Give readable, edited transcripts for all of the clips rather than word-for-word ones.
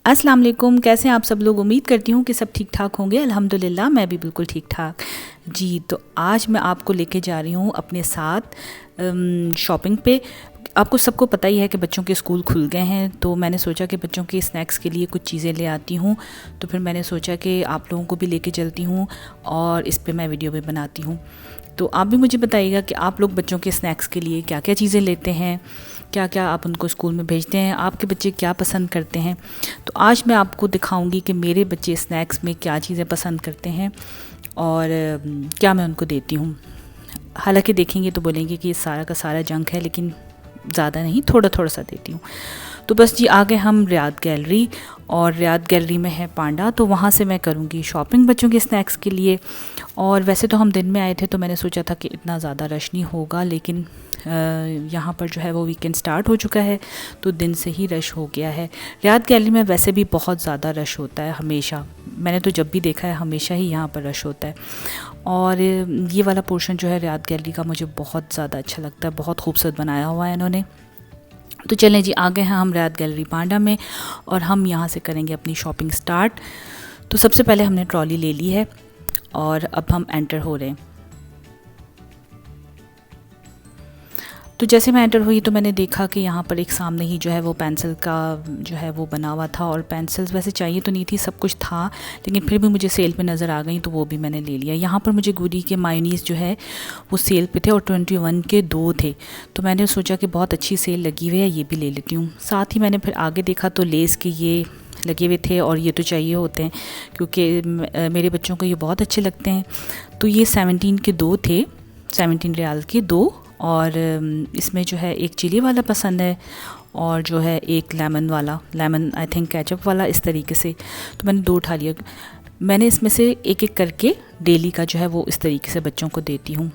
अस्सलाम वालेकुम। कैसे हैं आप सब लोग? उम्मीद करती हूँ कि सब ठीक ठाक होंगे। अल्हम्दुलिल्लाह मैं भी बिल्कुल ठीक ठाक। जी, तो आज मैं आपको लेके जा रही हूँ अपने साथ शॉपिंग पे। आपको सबको पता ही है कि बच्चों के स्कूल खुल गए हैं, तो मैंने सोचा कि बच्चों के स्नैक्स के लिए कुछ चीज़ें ले आती हूँ। तो फिर मैंने सोचा कि आप लोगों को भी लेके चलती हूँ और इस पे मैं वीडियो भी बनाती हूँ। तो आप भी मुझे बताइएगा कि आप लोग बच्चों के स्नैक्स के लिए क्या क्या चीज़ें लेते हैं, क्या क्या आप उनको स्कूल में भेजते हैं, आपके बच्चे क्या पसंद करते हैं। तो आज मैं आपको दिखाऊंगी कि मेरे बच्चे स्नैक्स में क्या चीज़ें पसंद करते हैं और क्या मैं उनको देती हूँ। हालांकि देखेंगे तो बोलेंगे कि ये सारा का सारा जंक है, लेकिन ज़्यादा नहीं, थोड़ा थोड़ा सा देती हूँ। तो बस जी, आ गए हम रियाद गैलरी, और रियाद गैलरी में है पांडा, तो वहाँ से मैं करूँगी शॉपिंग बच्चों के स्नैक्स के लिए। और वैसे तो हम दिन में आए थे, तो मैंने सोचा था कि इतना ज़्यादा रश नहीं होगा, लेकिन यहाँ पर जो है वो वीकेंड स्टार्ट हो चुका है, तो दिन से ही रश हो गया है। रियाद गैलरी में वैसे भी बहुत ज़्यादा रश होता है हमेशा, मैंने तो जब भी देखा है हमेशा ही यहाँ पर रश होता है। और ये वाला पोर्शन जो है रियाद गैलरी का मुझे बहुत ज़्यादा अच्छा लगता है, बहुत खूबसूरत बनाया हुआ है इन्होंने। तो चलें जी, आ गए हैं हम रियाद गैलरी पांडा में और हम यहाँ से करेंगे अपनी शॉपिंग स्टार्ट। तो सबसे पहले हमने ट्रॉली ले ली है और अब हम एंटर हो रहे हैं। तो जैसे मैं एंटर हुई तो मैंने देखा कि यहाँ पर एक सामने ही जो है वो पेंसिल का जो है वो बना हुआ था, और पेंसिल्स वैसे चाहिए तो नहीं थी, सब कुछ था, लेकिन फिर भी मुझे सेल पे नज़र आ गई तो वो भी मैंने ले लिया। यहाँ पर मुझे गुडी के मायोनीज़ जो है वो सेल पे थे और 21 के 2 थे, तो मैंने सोचा कि बहुत अच्छी सेल लगी हुई है, ये भी ले लेती हूँ। साथ ही मैंने फिर आगे देखा तो लेस के ये लगे हुए थे, और ये तो चाहिए होते हैं क्योंकि मेरे बच्चों को ये बहुत अच्छे लगते हैं। तो ये 17 के 2 थे, 17 रियाल के 2, और इसमें जो है एक चिली वाला पसंद है और जो है एक लेमन वाला, लेमन आई थिंक केचप वाला, इस तरीके से। तो मैंने 2 उठा लिया। मैंने इसमें से एक एक करके डेली का जो है वो इस तरीके से बच्चों को देती हूँ।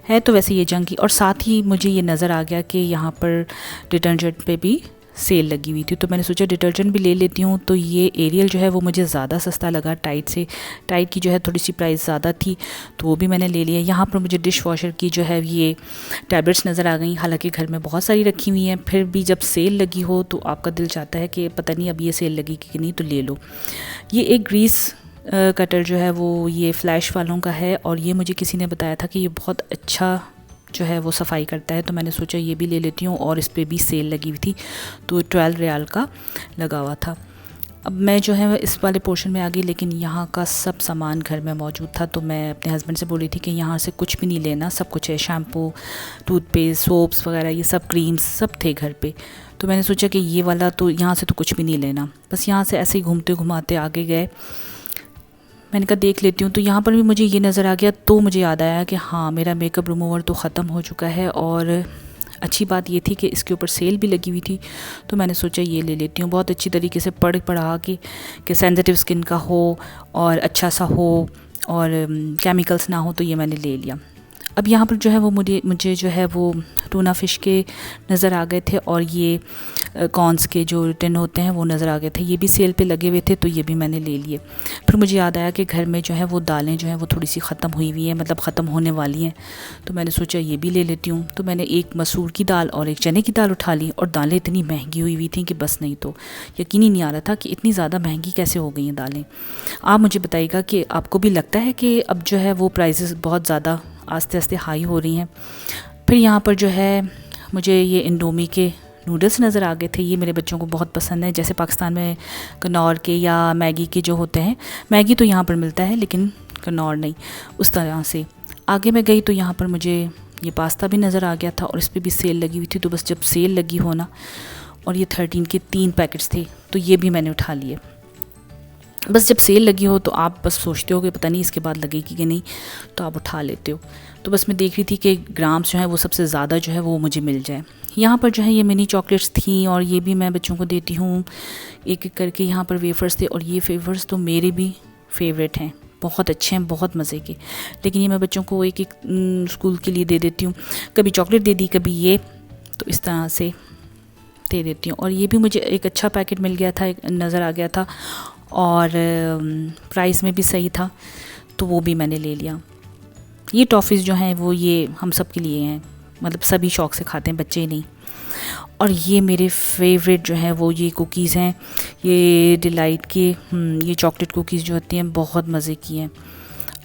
है तो वैसे ये जंकी, और साथ ही मुझे ये नज़र आ गया कि यहाँ पर डिटर्जेंट पे भी सेल लगी हुई थी, तो मैंने सोचा डिटर्जेंट भी ले लेती हूँ। तो ये एरियल जो है वो मुझे ज़्यादा सस्ता लगा टाइड से, टाइड की जो है थोड़ी सी प्राइस ज़्यादा थी, तो वो भी मैंने ले लिया। यहाँ पर मुझे डिश वॉशर की जो है ये टैबलेट्स नज़र आ गई, हालांकि घर में बहुत सारी रखी हुई हैं, फिर भी जब सेल लगी हो तो आपका दिल चाहता है कि पता नहीं अब ये सेल लगी कि नहीं, तो ले लो। ये एक ग्रीस कटर जो है वो ये फ्लैश वालों का है, और ये मुझे किसी ने बताया था कि ये बहुत अच्छा जो है वो सफाई करता है, तो मैंने सोचा ये भी ले लेती हूँ, और इस पर भी सेल लगी हुई थी, तो 12 रियाल का लगा हुआ था। अब मैं जो है इस वाले पोर्शन में आ गई, लेकिन यहाँ का सब सामान घर में मौजूद था, तो मैं अपने हस्बैंड से बोल रही थी कि यहाँ से कुछ भी नहीं लेना, सब कुछ है, शैम्पू, टूथपेस्ट, सोप्स वगैरह, ये सब क्रीम्स सब थे घर पे। तो मैंने सोचा कि ये वाला तो यहाँ से तो कुछ भी नहीं लेना, बस यहाँ से ऐसे ही घूमते घुमाते आगे गए। मैंने कहा देख लेती हूँ, तो यहाँ पर भी मुझे ये नज़र आ गया, तो मुझे याद आया कि हाँ, मेरा मेकअप रिमूवर तो ख़त्म हो चुका है, और अच्छी बात ये थी कि इसके ऊपर सेल भी लगी हुई थी, तो मैंने सोचा ये ले लेती हूँ। बहुत अच्छी तरीके से पढ़ा कि सेंसिटिव स्किन का हो और अच्छा सा हो और केमिकल्स ना हो, तो ये मैंने ले लिया। अब यहाँ पर जो है वो मुझे जो है वो टूना फ़िश के नज़र आ गए थे, और ये कॉर्न्स के जो टिन होते हैं वो नज़र आ गए थे, ये भी सेल पे लगे हुए थे, तो ये भी मैंने ले लिए। फिर मुझे याद आया कि घर में जो है वो दालें जो हैं वो थोड़ी सी ख़त्म हुई हुई हैं, मतलब ख़त्म होने वाली हैं, तो मैंने सोचा ये भी ले लेती हूँ। तो मैंने एक मसूर की दाल और एक चने की दाल उठा ली, और दालें इतनी महंगी हुई हुई थी कि बस, नहीं तो यकीन ही नहीं आ रहा था कि इतनी ज़्यादा महंगी कैसे हो गई हैं दालें। आप मुझे बताइएगा कि आपको भी लगता है कि अब जो है वो प्राइसेस बहुत ज़्यादा आस्ते आस्ते हाई हो रही हैं। फिर यहाँ पर जो है मुझे ये इंडोमी के नूडल्स नज़र आ गए थे, ये मेरे बच्चों को बहुत पसंद है। जैसे पाकिस्तान में कनौर के या मैगी के जो होते हैं, मैगी तो यहाँ पर मिलता है लेकिन कनौर नहीं, उस तरह से। आगे मैं गई तो यहाँ पर मुझे ये पास्ता भी नज़र आ गया था, और इस पर भी सेल लगी हुई थी, तो बस जब सेल लगी हो ना, और ये 13 के 3 पैकेट्स थे, तो ये भी मैंने उठा लिए। बस जब सेल लगी हो तो आप बस सोचते हो कि पता नहीं इसके बाद लगेगी कि नहीं, तो आप उठा लेते हो। तो बस मैं देख रही थी कि ग्राम्स जो है वो सबसे ज़्यादा जो है वो मुझे मिल जाए। यहाँ पर जो है ये मिनी चॉकलेट्स थी, और ये भी मैं बच्चों को देती हूँ एक एक करके। यहाँ पर वेफर्स थे, और ये वेफर्स तो मेरे भी फेवरेट हैं, बहुत अच्छे हैं, बहुत मज़े के, लेकिन ये मैं बच्चों को एक एक स्कूल के लिए दे देती हूँ। कभी चॉकलेट दे दी, कभी ये, तो इस तरह से दे देती हूँ। और ये भी मुझे एक अच्छा पैकेट मिल गया था, नज़र आ गया था, और प्राइस में भी सही था, तो वो भी मैंने ले लिया। ये टॉफ़ीज़ जो हैं वो ये हम सब के लिए हैं, मतलब सभी शौक़ से खाते हैं, बच्चे नहीं। और ये मेरे फेवरेट जो है वो ये कुकीज़ हैं, ये डिलाइट के ये चॉकलेट कुकीज़ जो होती हैं बहुत मज़े की हैं,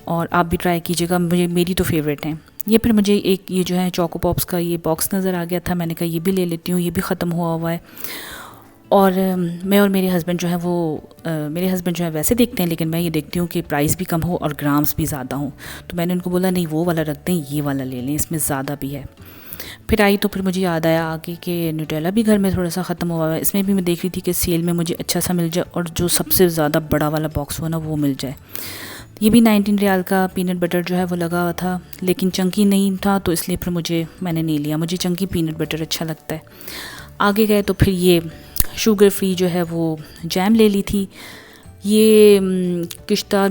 और आप भी ट्राई कीजिएगा, मेरी तो फेवरेट हैं ये। फिर मुझे एक ये जो है चोको पॉप्स का ये बॉक्स नज़र आ गया था, मैंने कहा ये भी ले लेती हूँ, ये भी ख़त्म हुआ हुआ है। और मैं और मेरे हस्बैंड जो है वो मेरे हस्बैंड जो है वैसे देखते हैं, लेकिन मैं ये देखती हूँ कि प्राइस भी कम हो और ग्राम्स भी ज़्यादा हो, तो मैंने उनको बोला नहीं वो वाला रखते हैं, ये वाला ले लें, इसमें ज़्यादा भी है। फिर आई तो फिर मुझे याद आया आगे कि न्यूटेला भी घर में थोड़ा सा ख़त्म हुआ है, इसमें भी मैं देख रही थी कि सेल में मुझे अच्छा सा मिल जाए और जो सबसे ज़्यादा बड़ा वाला बॉक्स हो ना वो मिल जाए। ये भी 19 रियाल का पीनट बटर जो है वो लगा हुआ था, लेकिन चंकी नहीं था, तो इसलिए फिर मैंने नहीं लिया, मुझे चंकी पीनट बटर अच्छा लगता है। आगे गए तो फिर ये शुगर फ्री जो है वो जैम ले ली थी। ये किश्ता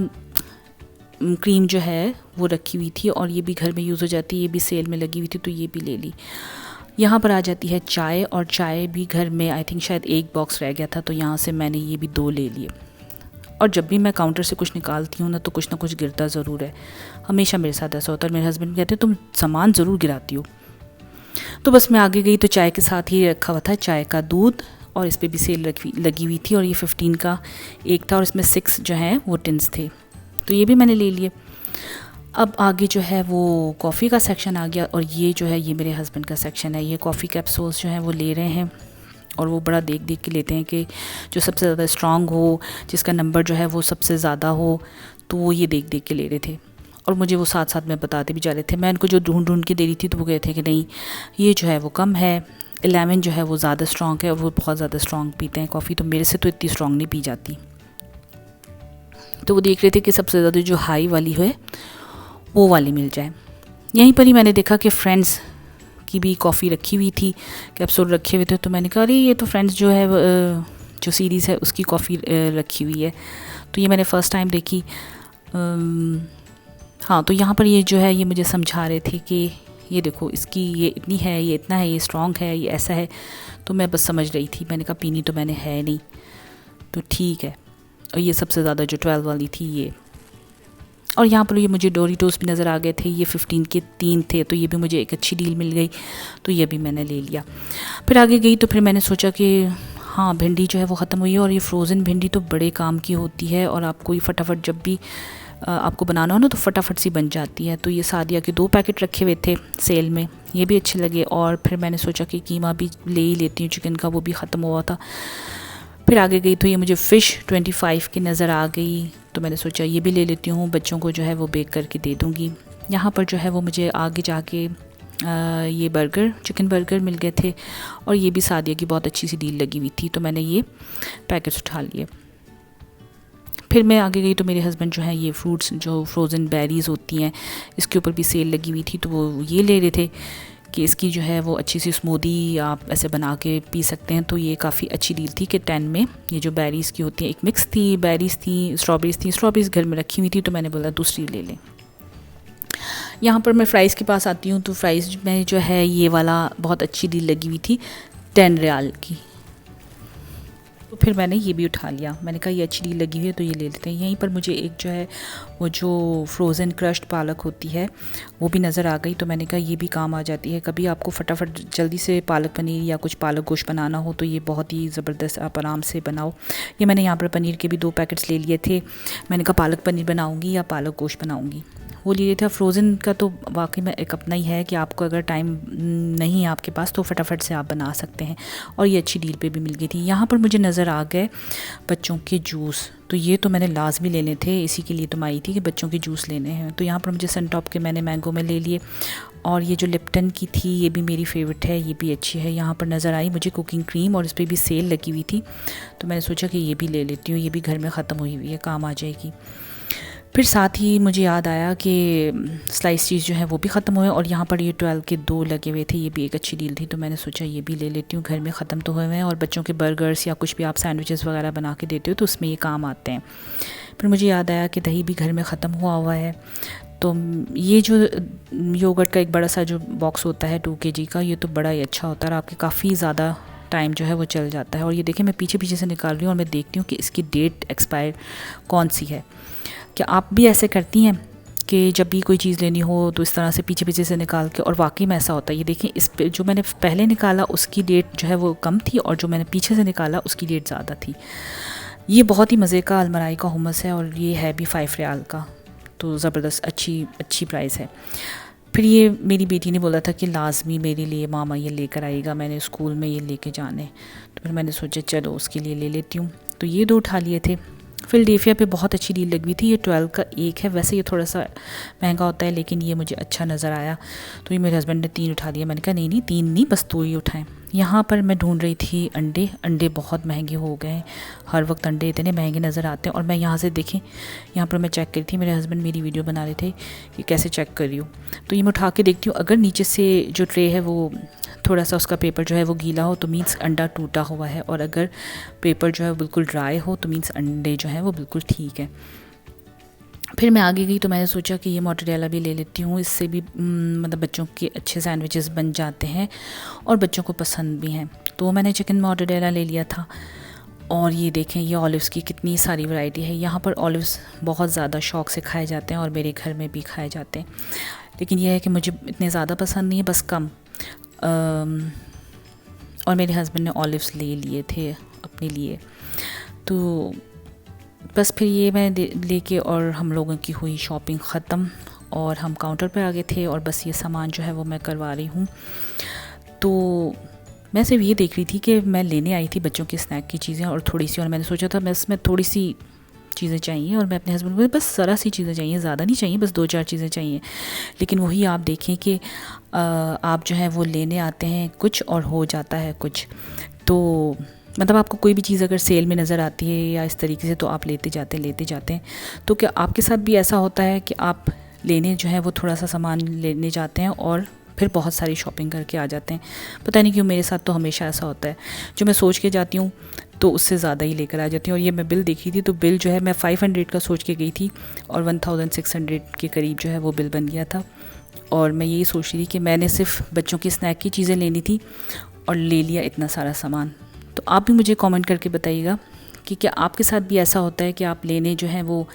क्रीम जो है वो रखी हुई थी और ये भी घर में यूज़ हो जाती है, ये भी सेल में लगी हुई थी तो ये भी ले ली। यहाँ पर आ जाती है चाय, और चाय भी घर में आई थिंक शायद एक बॉक्स रह गया था, तो यहाँ से मैंने ये भी 2 ले लिए। और जब भी मैं काउंटर से कुछ निकालती हूँ ना तो कुछ ना कुछ गिरता ज़रूर है, हमेशा मेरे साथ ऐसा होता है। मेरे हस्बैंड कहते हैं तुम सामान ज़रूर गिराती हो। तो बस मैं आगे गई तो चाय के साथ ही रखा हुआ था चाय का दूध, और इस पर भी सेल लगी हुई थी, और ये 15 का एक था और इसमें 6 जो हैं वो टिन्स थे, तो ये भी मैंने ले लिए। अब आगे जो है वो कॉफ़ी का सेक्शन आ गया, और ये जो है ये मेरे हस्बैंड का सेक्शन है। ये कॉफ़ी कैप्सूल्स जो हैं वो ले रहे हैं, और वो बड़ा देख देख के लेते हैं कि जो सबसे ज़्यादा स्ट्रॉन्ग हो, जिसका नंबर जो है वो सबसे ज़्यादा हो, तो वो ये देख देख के ले रहे थे, और मुझे वो साथ साथ में बताते भी जा रहे थे। मैं इनको जो ढूंढ के दे रही थी तो वो कहते थे कि नहीं ये जो है वो कम है, 11 जो है वो ज़्यादा स्ट्रॉन्ग है, और वो बहुत ज़्यादा स्ट्रॉन्ग पीते हैं कॉफ़ी, तो मेरे से तो इतनी स्ट्रॉन्ग नहीं पी जाती। तो वो देख रहे थे कि सबसे ज़्यादा जो हाई वाली है वो वाली मिल जाए। यहीं पर ही मैंने देखा कि फ्रेंड्स की भी कॉफ़ी रखी हुई थी, कैप्सूल रखे हुए थे, तो मैंने कहा अरे ये तो फ्रेंड्स जो है जो सीरीज़ है उसकी कॉफ़ी रखी हुई है, तो ये मैंने फ़र्स्ट टाइम देखी। हाँ, तो यहाँ पर ये जो है ये मुझे समझा रहे थे कि ये देखो इसकी ये इतनी है, ये इतना है, ये स्ट्रॉन्ग है, ये ऐसा है, तो मैं बस समझ रही थी। मैंने कहा पीनी तो मैंने है नहीं, तो ठीक है। और ये सबसे ज़्यादा जो 12 वाली थी ये, और यहाँ पर ये मुझे डोरिटोस भी नज़र आ गए थे, ये 15 के 3 थे, तो ये भी मुझे एक अच्छी डील मिल गई, तो ये भी मैंने ले लिया। फिर आगे गई तो फिर मैंने सोचा कि हाँ भिंडी जो है वो ख़त्म हुई है, और ये फ्रोज़न भिंडी तो बड़े काम की होती है, और आपको ये फटाफट जब भी आपको बनाना हो ना तो फटाफट सी बन जाती है। तो ये सादिया के 2 पैकेट रखे हुए थे सेल में, ये भी अच्छे लगे। और फिर मैंने सोचा कि कीमा भी ले ही लेती हूँ, चिकन का वो भी ख़त्म हुआ था। फिर आगे गई तो ये मुझे फ़िश 25 की नज़र आ गई, तो मैंने सोचा ये भी ले लेती हूँ, बच्चों को जो है वो बेक करके दे दूँगी। यहाँ पर जो है वो मुझे आगे जाके ये बर्गर, चिकन बर्गर मिल गए थे, और ये भी सादिया की बहुत अच्छी सी डील लगी हुई थी, तो मैंने ये पैकेट्स उठा लिए। फिर मैं आगे गई तो मेरे हस्बैंड जो है ये फ्रूट्स जो फ्रोज़न बेरीज़ होती हैं इसके ऊपर भी सेल लगी हुई थी, तो वो ये ले रहे थे कि इसकी जो है वो अच्छी सी स्मूदी आप ऐसे बना के पी सकते हैं। तो ये काफ़ी अच्छी डील थी कि 10 में ये जो बेरीज़ की होती हैं, एक मिक्स थी, बेरीज़ थी, स्ट्रॉबेरीज़ घर में रखी हुई थी, तो मैंने बोला दूसरी ले लें। यहाँ पर मैं फ़्राइज़ के पास आती हूँ, तो फ़्राइज़ में जो है ये वाला बहुत अच्छी डील लगी हुई थी 10 रियाल की, तो फिर मैंने ये भी उठा लिया। मैंने कहा ये अच्छी डील लगी हुई है तो ये ले लेते हैं। यहीं पर मुझे एक जो है वो जो फ्रोज़न क्रश्ड पालक होती है वो भी नज़र आ गई, तो मैंने कहा ये भी काम आ जाती है। कभी आपको फटाफट जल्दी से पालक पनीर या कुछ पालक गोश्त बनाना हो तो ये बहुत ही ज़बरदस्त आप आराम से बनाओ। ये मैंने यहाँ पर पनीर के भी 2 पैकेट्स ले लिए थे। मैंने कहा पालक पनीर बनाऊँगी या पालक गोश्त बनाऊँगी, वो लिए था। फ्रोज़न का तो वाकई में एक अपना ही है कि आपको अगर टाइम नहीं है आपके पास तो फटाफट से आप बना सकते हैं, और ये अच्छी डील पे भी मिल गई थी। यहाँ पर मुझे नज़र आ गए बच्चों के जूस, तो ये तो मैंने लाजमी लेने थे, इसी के लिए तो मैं आई थी कि बच्चों के जूस लेने हैं। तो यहाँ पर मुझे सनटॉप के मैंने मैंगो में ले लिए, और ये जो लिप्टन की थी ये भी मेरी फेवरेट है, ये भी अच्छी है। यहाँ पर नज़र आई मुझे कुकिंग क्रीम, और इस पर भी सेल लगी हुई थी, तो मैंने सोचा कि ये भी ले लेती हूँ, ये भी घर में ख़त्म हुई हुई है, काम आ जाएगी। फिर साथ ही मुझे याद आया कि स्लाइस चीज़ जो है वो भी ख़त्म हुए, और यहाँ पर ये 12 के 2 लगे हुए थे, ये भी एक अच्छी डील थी, तो मैंने सोचा ये भी ले लेती हूँ, घर में ख़त्म तो हुए हैं, और बच्चों के बर्गर्स या कुछ भी आप सैंडविचेस वगैरह बना के देते हो तो उसमें ये काम आते हैं। फिर मुझे याद आया कि दही भी घर में ख़त्म हुआ है, तो ये जो योगर्ट का एक बड़ा सा जो बॉक्स होता है 2 kg का, ये तो बड़ा ही अच्छा होता है, और आपके काफ़ी ज़्यादा टाइम जो है वो चल जाता है। और ये देखिए मैं पीछे पीछे से निकाल रही हूँ और मैं देखती हूँ कि इसकी डेट एक्सपायर कौन सी है। क्या आप भी ऐसे करती हैं कि जब भी कोई चीज़ लेनी हो तो इस तरह से पीछे पीछे से निकाल के, और वाकई में ऐसा होता है। ये देखें, इस पे जो मैंने पहले निकाला उसकी डेट जो है वो कम थी, और जो मैंने पीछे से निकाला उसकी डेट ज़्यादा थी। ये बहुत ही मज़े का अलमराई का हुमस है, और ये है भी 5 रियाल का, तो ज़बरदस्त अच्छी प्राइस है। फिर ये मेरी बेटी ने बोला था कि लाजमी मेरे लिए मामा ये लेकर आएगा, मैंने स्कूल में ये लेके जाने, तो फिर मैंने सोचा चलो उसके लिए ले लेती हूँ। तो ये 2 उठा लिए थे। फिलडेल्फिया पे बहुत अच्छी डील लगी हुई थी, ये 12 का एक है। वैसे ये थोड़ा सा महंगा होता है, लेकिन ये मुझे अच्छा नज़र आया, तो ये मेरे हस्बैंड ने 3 उठा लिया। मैंने कहा नहीं 3 नहीं, बस 2 ही उठाएं। यहाँ पर मैं ढूंढ रही थी अंडे बहुत महंगे हो गए, हर वक्त अंडे इतने महंगे नज़र आते हैं। और मैं यहाँ से देखें, यहाँ पर मैं चेक करी थी, मेरे हस्बैंड मेरी वीडियो बना रहे थे कि कैसे चेक कर रही हूँ। तो ये मैं उठा के देखती हूँ, अगर नीचे से जो ट्रे है वो थोड़ा सा उसका पेपर जो है वो गीला हो तो मीन्स अंडा टूटा हुआ है, और अगर पेपर जो है बिल्कुल ड्राई हो तो मीन्स अंडे जो है वो बिल्कुल ठीक है। फिर मैं आगे गई तो मैंने सोचा कि ये मोज़रेला भी ले लेती हूँ, इससे भी मतलब बच्चों के अच्छे सैंडविचेस बन जाते हैं और बच्चों को पसंद भी हैं। तो मैंने चिकन मोज़रेला ले लिया था। और ये देखें, ये ऑलिव्स की कितनी सारी वैरायटी है। यहाँ पर ऑलिव्स बहुत ज़्यादा शौक़ से खाए जाते हैं, और मेरे घर में भी खाए जाते हैं, लेकिन यह है कि मुझे इतने ज़्यादा पसंद नहीं है, बस कम। और मेरे हस्बैंड ने ऑलिव्स ले लिए थे अपने लिए, तो बस फिर ये मैं लेके और हम लोगों की हुई शॉपिंग ख़त्म, और हम काउंटर पर आ गए थे, और बस ये सामान जो है वो मैं करवा रही हूँ। तो मैं सिर्फ ये देख रही थी कि मैं लेने आई थी बच्चों के स्नैक की चीज़ें और थोड़ी सी, और मैंने सोचा था बस मैं थोड़ी सी चीज़ें चाहिए, और मैं अपने हस्बैंड को बस ज़रा सी चीज़ें चाहिए, ज़्यादा नहीं चाहिए, बस 2-4 चीज़ें चाहिए। लेकिन वही आप देखें कि आप जो है वो लेने आते हैं कुछ और हो जाता है कुछ। तो मतलब आपको कोई भी चीज़ अगर सेल में नज़र आती है या इस तरीके से, तो आप लेते जाते हैं। तो क्या आपके साथ भी ऐसा होता है कि आप लेने जो है वो थोड़ा सा सामान लेने जाते हैं और फिर बहुत सारी शॉपिंग करके आ जाते हैं? पता नहीं क्यों मेरे साथ तो हमेशा ऐसा होता है, जो मैं सोच के जाती हूँ तो उससे ज़्यादा ही लेकर आ जाती हूँ। और ये मैं बिल देखी थी, तो बिल जो है मैं 500 का सोच के गई थी, और 1600 के करीब जो है वो बिल बन गया था। और मैं यही सोच रही थी कि मैंने सिर्फ बच्चों की स्नैक की चीज़ें लेनी थी और ले लिया इतना सारा सामान। तो आप भी मुझे कमेंट करके बताइएगा कि क्या आपके साथ भी ऐसा होता है कि आप लेने जो है वो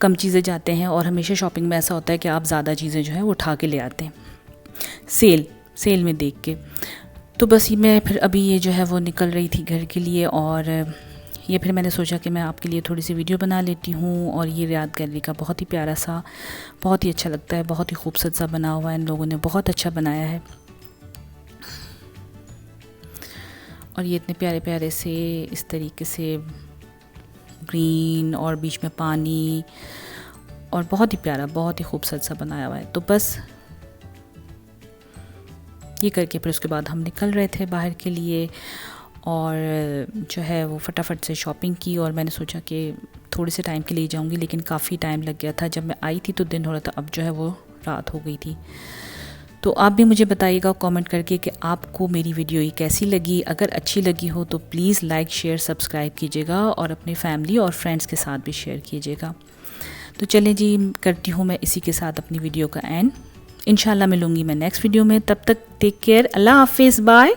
कम चीज़ें जाते हैं, और हमेशा शॉपिंग में ऐसा होता है कि आप ज़्यादा चीज़ें जो है वो उठा के ले आते हैं सेल में देख के। तो बस ये मैं फिर अभी ये जो है वो निकल रही थी घर के लिए, और ये फिर मैंने सोचा कि मैं आपके लिए थोड़ी सी वीडियो बना लेती हूँ। और ये रियाद गैलरी का बहुत ही प्यारा सा, बहुत ही अच्छा लगता है, बहुत ही खूबसूरत सा बना हुआ है, इन लोगों ने बहुत अच्छा बनाया है। और ये इतने प्यारे प्यारे से इस तरीके से ग्रीन और बीच में पानी, और बहुत ही प्यारा, बहुत ही खूबसूरत सा बनाया हुआ है। तो बस ये करके फिर उसके बाद हम निकल रहे थे बाहर के लिए, और जो है वो फटाफट से शॉपिंग की। और मैंने सोचा कि थोड़े से टाइम के लिए जाऊंगी, लेकिन काफ़ी टाइम लग गया था। जब मैं आई थी तो दिन हो रहा था, अब जो है वो रात हो गई थी। तो आप भी मुझे बताइएगा कमेंट करके कि आपको मेरी वीडियो ये कैसी लगी। अगर अच्छी लगी हो तो प्लीज़ लाइक शेयर सब्सक्राइब कीजिएगा, और अपनी फैमिली और फ्रेंड्स के साथ भी शेयर कीजिएगा। तो चलें जी, करती हूँ मैं इसी के साथ अपनी वीडियो का एंड। इंशाल्लाह मिलूँगी मैं नेक्स्ट वीडियो में, तब तक टेक केयर, अल्लाह हाफिज़, बाय।